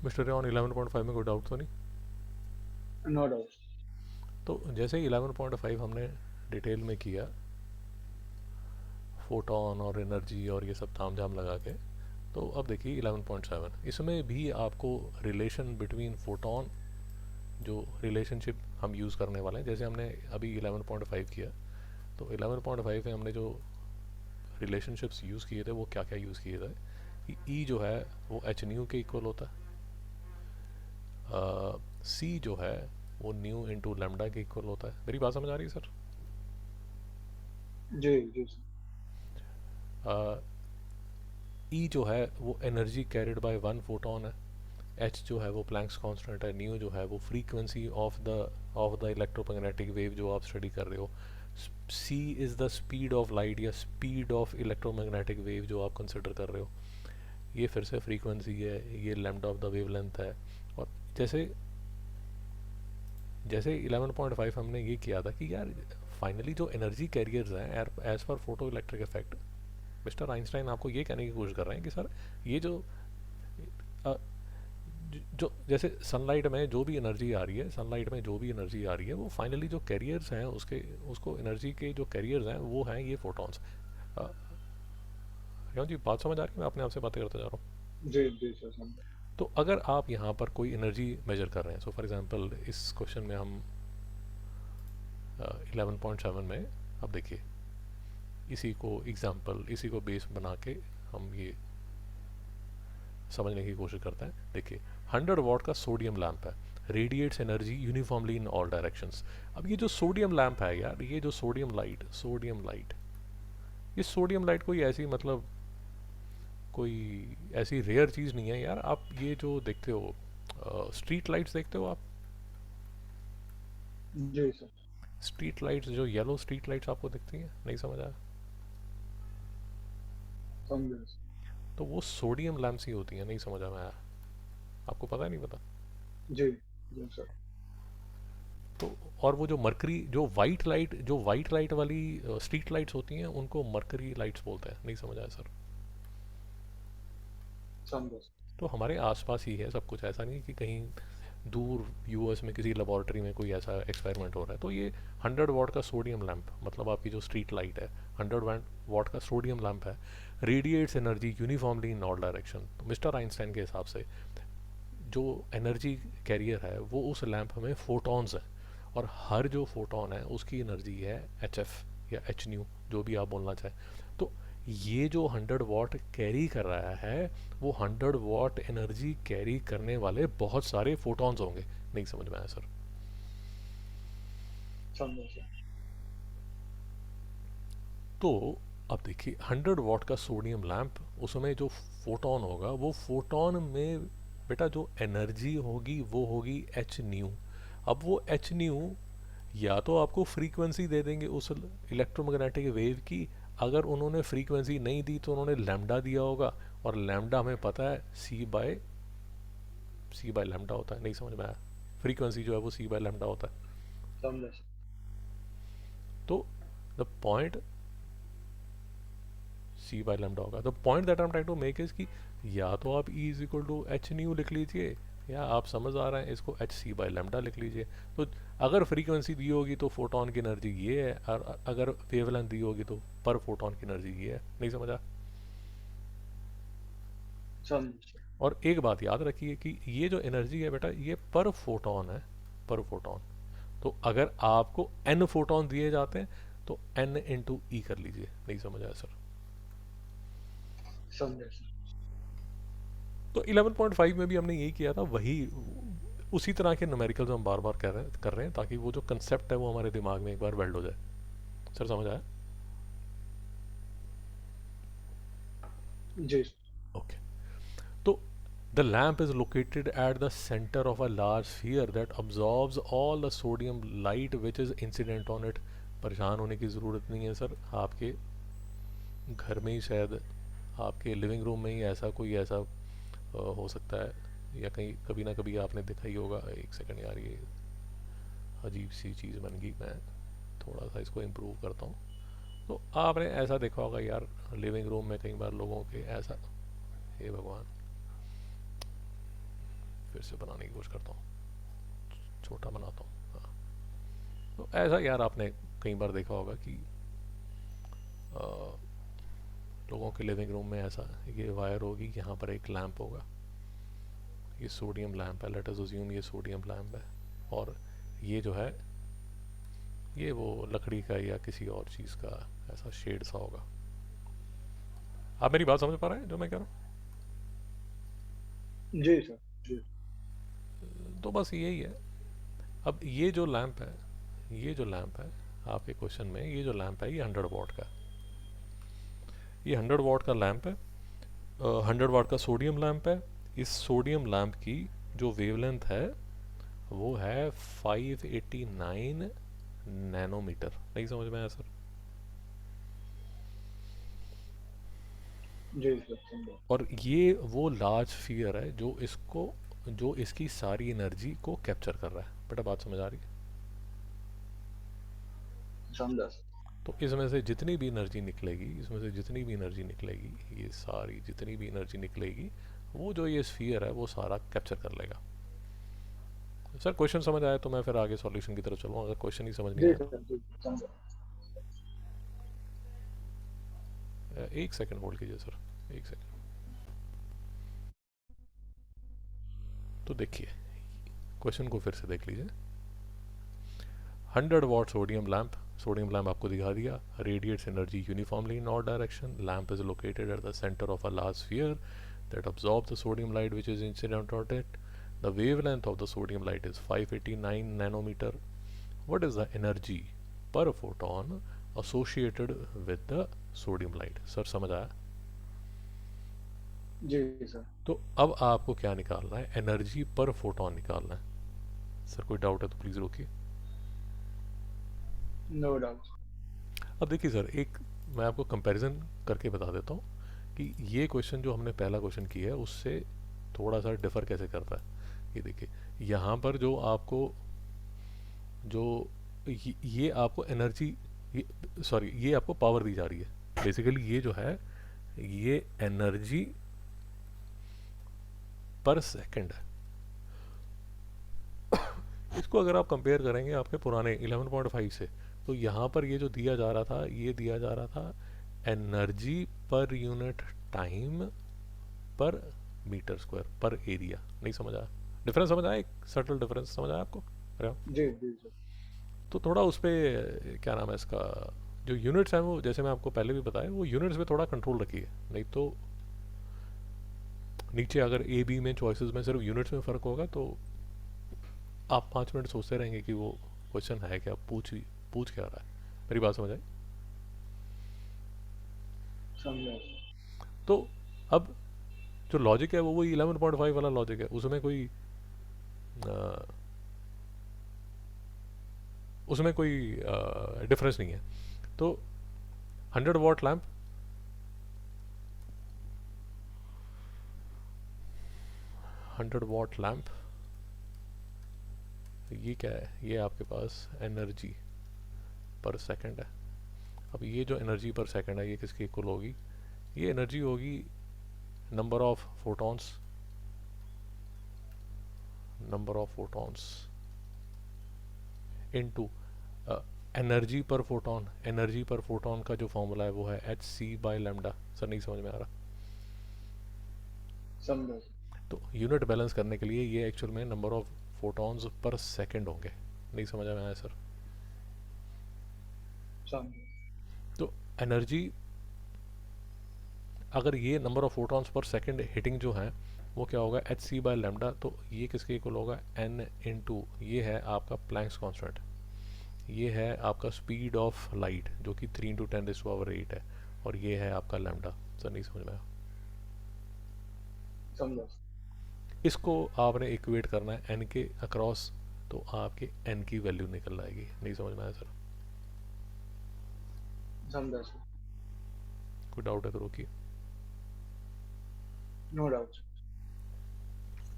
Mister on 11.5 में कोई doubt तो नहीं? No doubt. तो जैसे 11.5 हमने डिटेल में किया, फोटोन और एनर्जी और ये सब ताम झाम लगा के, तो अब देखिए 11.7 इसमें भी आपको रिलेशन बिटवीन फोटोन, जो रिलेशनशिप हम यूज़ करने वाले हैं, जैसे हमने अभी 11.5 किया, तो 11.5 में हमने जो रिलेशनशिप्स यूज़ किए थे वो क्या क्या यूज़ किए थे कि ई जो है वो एच न्यू के इक्वल होता है, सी जो है वो न्यू इंटू लेमडा के इक्वल होता है। मेरी बात समझ आ रही है सर? जी जी सर। ई जो है वो energy carried by one photon है, एच जो है वो प्लैंक्स कांस्टेंट है, न्यू जो है वो frequency of the electromagnetic wave जो आप स्टडी कर रहे हो, c is the speed of light या स्पीड ऑफ इलेक्ट्रोमैग्नेटिक वेव जो आप कंसिडर कर रहे हो, ये फिर से फ्रीक्वेंसी है, ये लैम्डा ऑफ द वेवलेंथ है। और जैसे जैसे 11.5 हमने ये किया था कि यार फाइनली जो एनर्जी कैरियर्स हैं as per photo electric effect, mister Einstein आपको ये कहने की कोशिश कर रहे हैं कि सर ये अ, जो जैसे सनलाइट में जो भी एनर्जी आ रही है, सनलाइट में जो भी एनर्जी आ रही है, वो फाइनली जो कैरियर्स हैं उसके, उसको एनर्जी के जो कैरियर्स हैं वो हैं ये फोटॉन्स। जी बात समझ आ रही है? मैं अपने आप से बातें करता जा रहा हूँ। जी जी सर समझ। तो अगर आप यहाँ पर कोई एनर्जी मेजर कर रहे हैं, सो फॉर एग्जांपल इस क्वेश्चन में हम 11.7 में, अब देखिए इसी को एग्जांपल, इसी को बेस बना के हम ये समझने की कोशिश करते हैं। देखिए 100 वाट का सोडियम लैंप है, radiates energy uniformly in all directions. अब ये जो सोडियम लैंप है यार, ये जो सोडियम लाइट, ये सोडियम लाइट कोई ऐसी मतलब कोई ऐसी रेयर चीज़ नहीं है यार। आप ये जो देखते हो स्ट्रीट लाइट्स देखते हो आप, जी सर स्ट्रीट लाइट्स जो येलो स्ट्रीट लाइट्स आपको दिखती हैं, नहीं समझ आया? समझ सर। तो वो सोडियम लैंप्स ही होती हैं, नहीं समझ में आया? आपको पता है नहीं पता? जी जी सर। तो और वो जो मरकरी, जो वाइट लाइट वाली स्ट्रीट लाइट्स होती हैं उनको मरकरी लाइट्स बोलते हैं, नहीं समझ आया सर? समझ सर। तो हमारे आसपास ही है सब कुछ, ऐसा नहीं कि कहीं दूर यूएस में किसी लेबॉरेटरी में कोई ऐसा एक्सपेरिमेंट हो रहा है। तो ये 100 वाट का सोडियम लैंप, मतलब आपकी जो स्ट्रीट लाइट है, 100 वाट का सोडियम लैंप है, radiates energy uniformly in all direction. तो मिस्टर आइंस्टाइन के हिसाब से जो एनर्जी कैरियर है वो उस लैंप में फोटॉन्स है, और हर जो फोटोन है उसकी एनर्जी है एच एफ या एच न्यू, जो भी आप बोलना चाहें। तो ये जो 100 वाट कैरी कर रहा है, वो 100 वाट एनर्जी कैरी करने वाले बहुत सारे फोटॉन्स होंगे, नहीं समझ में आया सर? समझ सर। तो अब देखिए 100 वाट का सोडियम लैंप, उसमें जो फोटोन होगा वो फोटोन में बेटा जो एनर्जी होगी वो होगी एच न्यू। अब वो एच न्यू या तो आपको फ्रीक्वेंसी दे देंगे उस इलेक्ट्रोमैग्नेटिक वेव की, अगर उन्होंने फ्रीक्वेंसी नहीं दी तो उन्होंने लैम्डा दिया होगा, और लैम्डा हमें पता है सी बाय लैम्डा होता है, नहीं समझ में आया? फ्रीक्वेंसी जो है वो सी बाय लैम्डा होता है। समझ सर। तो the point c by lambda होगा, the point that I am trying to make is कि या तो आप E is equal to h nu लिख लीजिए, या आप समझ आ रहे हैं इसको एच सी बाय लैम्डा लिख लीजिए। तो अगर फ्रीक्वेंसी दी होगी तो फोटोन की एनर्जी ये है, और अगर वेवलेंथ दी होगी तो पर फोटोन की एनर्जी ये है, नहीं समझा? समझ सर। और एक बात याद रखिए कि ये जो एनर्जी है बेटा, ये पर फोटोन है, पर फोटोन। तो अगर आपको एन फोटोन दिए जाते हैं तो एन इंटू ई कर लीजिए, नहीं समझ आया सर? समझ सर। तो 11.5 में भी हमने यही किया था, वही उसी तरह के न्यूमेरिकल्स हम बार बार कर रहे हैं ताकि वो जो कंसेप्ट है वो हमारे दिमाग में एक बार वेल्ड हो जाए। सर समझ आया? जी सर। ओके। तो the lamp is located at the centre of a large sphere that absorbs all the sodium light which is incident on it. परेशान होने की ज़रूरत नहीं है सर, आपके घर में ही शायद, आपके लिविंग रूम में ही ऐसा कोई ऐसा हो सकता है, या कहीं कभी ना कभी आपने देखा ही होगा। एक सेकंड यार, ये अजीब सी चीज़ बन गई, मैं थोड़ा सा इसको इम्प्रूव करता हूँ। तो आपने ऐसा देखा होगा यार, लिविंग रूम में कई बार लोगों के ऐसा, हे भगवान, फिर से बनाने की कोशिश करता हूँ, छोटा बनाता हूँ। हाँ, तो ऐसा यार आपने कई बार देखा होगा कि लोगों के लिविंग रूम में ऐसा ये वायर होगी, यहाँ पर एक लैंप होगा, ये सोडियम लैंप है, लेट अस अज्यूम ये सोडियम लैंप है, और ये जो है ये वो लकड़ी का या किसी और चीज़ का ऐसा शेड सा होगा। आप मेरी बात समझ पा रहे हैं जो मैं कह रहा जी सर। जी। हूँ? तो बस यही है। अब ये जो लैंप है, ये जो लैंप है आपके क्वेश्चन में, ये जो लैंप है ये 100 वॉट का, ये 100 वॉट का लैंप है, 100 वाट का सोडियम लैंप है। इस सोडियम लैंप की जो वेवलेंथ है वो है 589 नैनोमीटर। नहीं समझ में आया सर? जी सर, समझा। और ये वो लार्ज फिगर है जो इसको, जो इसकी सारी एनर्जी को कैप्चर कर रहा है। बेटा बात समझ आ रही है? समझा सर। तो इसमें से जितनी भी एनर्जी निकलेगी, इसमें से जितनी भी एनर्जी निकलेगी, ये सारी जितनी भी एनर्जी निकलेगी वो जो ये स्फीयर है वो सारा कैप्चर कर लेगा। सर क्वेश्चन समझ आया तो मैं फिर आगे सॉल्यूशन की तरफ चलूँ, अगर क्वेश्चन ही समझ नहीं जी आया तो सर, जी समझा। एक सेकंड होल्ड कीजिए सर, एक सेकंड। तो देखिए क्वेश्चन को फिर से देख लीजिए। 100 वॉट सोडियम लैम्प आपको दिखा दिया, radiates energy uniformly in all direction, lamp is located at the centre of a large sphere that absorb the sodium light which is incident on it. The wavelength of the sodium light is 589 nanometer. What is the energy per photon associated with the sodium light? Sir समझ आया? जी sir. तो अब आपको क्या निकालना है? Energy per photon निकालना है। सर कोई डाउट है तो प्लीज़ रोकिए। No doubt. अब देखिए सर, एक मैं आपको कंपैरिजन करके बता देता हूँ कि ये क्वेश्चन जो हमने पहला क्वेश्चन किया है उससे थोड़ा सा डिफ़र कैसे करता है। ये देखिए, यहाँ पर जो आपको जो ये आपको एनर्जी, सॉरी ये आपको पावर दी जा रही है। बेसिकली ये जो है ये एनर्जी पर सेकंड है। इसको अगर आप कंपेयर करेंगे आपके पुराने 11.5 से, तो यहाँ पर ये जो दिया जा रहा था, ये दिया जा रहा था एनर्जी पर यूनिट टाइम पर मीटर स्क्वायर पर एरिया। नहीं समझ आया? डिफरेंस समझ आया? एक सटल डिफरेंस समझ आया आपको? अरे हाँ। जी जी सर। तो थोड़ा उस पर क्या नाम है इसका, जो यूनिट्स हैं वो जैसे मैं आपको पहले भी बताया, वो यूनिट्स में थोड़ा कंट्रोल रखिए, नहीं तो नीचे अगर ए बी में चॉइसेस में सिर्फ यूनिट्स में फ़र्क होगा तो आप 5 मिनट सोचते रहेंगे कि वो क्वेश्चन है क्या, पूछ क्या रहा है। मेरी बात समझ आई? समझा। तो अब जो लॉजिक है वो वही 11.5 वाला लॉजिक है, अ, उसमें कोई डिफरेंस नहीं है। तो 100 वॉट लैम्प, 100 वॉट लैम्प, ये क्या है? ये आपके पास एनर्जी पर सेकंड है। अब ये जो एनर्जी पर सेकंड है ये किसके इक्वल होगी? ये एनर्जी होगी number of photons, number of photons into energy per photon. Energy per photon का जो फॉर्मूला है वो है h c by lambda. Sir नहीं समझ में आ रहा? समझा। तो यूनिट बैलेंस करने के लिए ये एक्चुअल में number of photons per second होंगे। नहीं समझ में आया सर? समझा। तो एनर्जी, अगर ये number of photons per second hitting जो है वो क्या होगा? H c by lambda. तो ये किसके इक्वल होगा? एन इंटू ये है आपका प्लैंक्स कांस्टेंट, ये है आपका स्पीड ऑफ लाइट जो कि 3 × 10⁸ है, और ये है आपका लैम्डा। सर नहीं समझ में आया? समझा। इसको आपने इक्वेट करना है एन के अक्रॉस, तो आपके एन की वैल्यू निकल आएगी। नहीं समझ में आया सर? समझा सर। कोई डाउट है तो रोकिए। No doubt.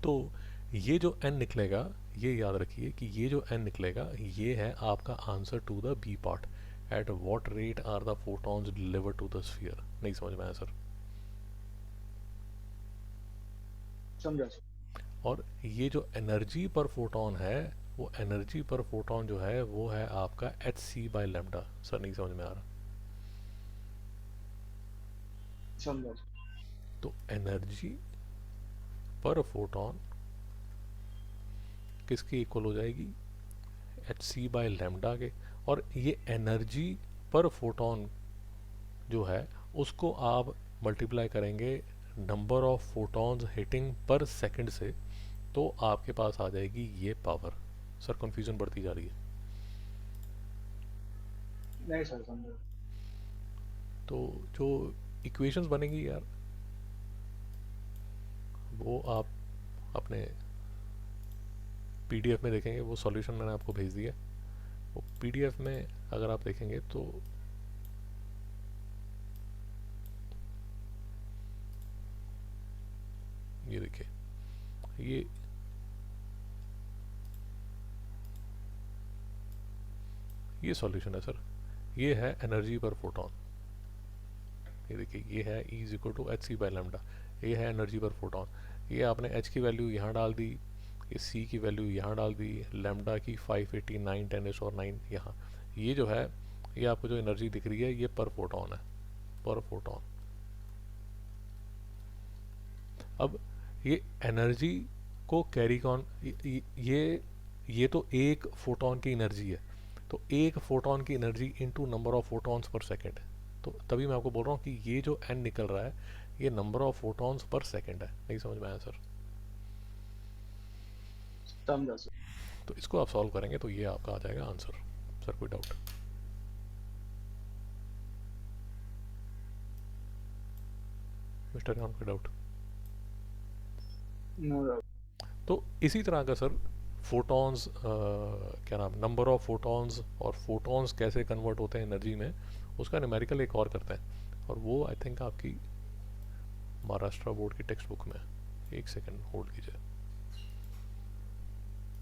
तो ये जो एन निकलेगा, ये याद रखिए कि ये जो एन निकलेगा ये है आपका answer to the b part. At what rate are the photons deliver to the sphere? नहीं समझ में आया सर? समझा सर। और ये जो एनर्जी पर फोटोन है, वो एनर्जी पर फोटोन जो है वो है आपका h c by lambda. Sir नहीं समझ में आ रहा? समझा सर। तो एनर्जी पर फोटोन किसकी इक्वल हो जाएगी? एच सी बाई लेमडा के। और ये एनर्जी पर फोटोन जो है उसको आप मल्टीप्लाई करेंगे नंबर ऑफ फोटॉन्स हिटिंग पर सेकंड से, तो आपके पास आ जाएगी ये पावर। सर कंफ्यूजन बढ़ती जा रही है। नहीं सर, समझा। तो जो इक्वेशंस बनेंगी यार, वो आप अपने पीडीएफ में देखेंगे। वो सॉल्यूशन मैंने आपको भेज दिया। वो पीडीएफ में अगर आप देखेंगे तो ये देखिए, ये सॉल्यूशन है सर। ये है एनर्जी पर फोटोन। ये देखिए, ये है E is equal to h c by lambda. ये है एनर्जी पर फोटोन। ये आपने H की वैल्यू यहाँ डाल दी, ये C की वैल्यू यहाँ डाल दी, लेमडा की 589 10 और 9 यहाँ। ये जो है, ये आपको जो एनर्जी दिख रही है ये पर फोटोन है, पर फोटोन। अब ये एनर्जी को कैरी कौन, ये तो एक फोटोन की एनर्जी है। तो एक फोटोन की energy into number of photons per second है। तो तभी मैं आपको बोल रहा हूँ कि ये जो n निकल रहा है ये number of photons per second है। नहीं समझ में आया सर? समझा सर। तो इसको आप सॉल्व करेंगे तो ये आपका आ जाएगा आंसर। सर कोई डाउट? मिस्टर खान कोई डाउट? No doubt. तो इसी तरह का सर फोटॉन्स, क्या नाम, नंबर ऑफ फोटॉन्स और फोटॉन्स कैसे कन्वर्ट होते हैं एनर्जी में, उसका न्यूमेरिकल एक और करते हैं। और वो आई थिंक आपकी महाराष्ट्र बोर्ड की टेक्स्ट बुक में। एक सेकंड होल्ड कीजिए।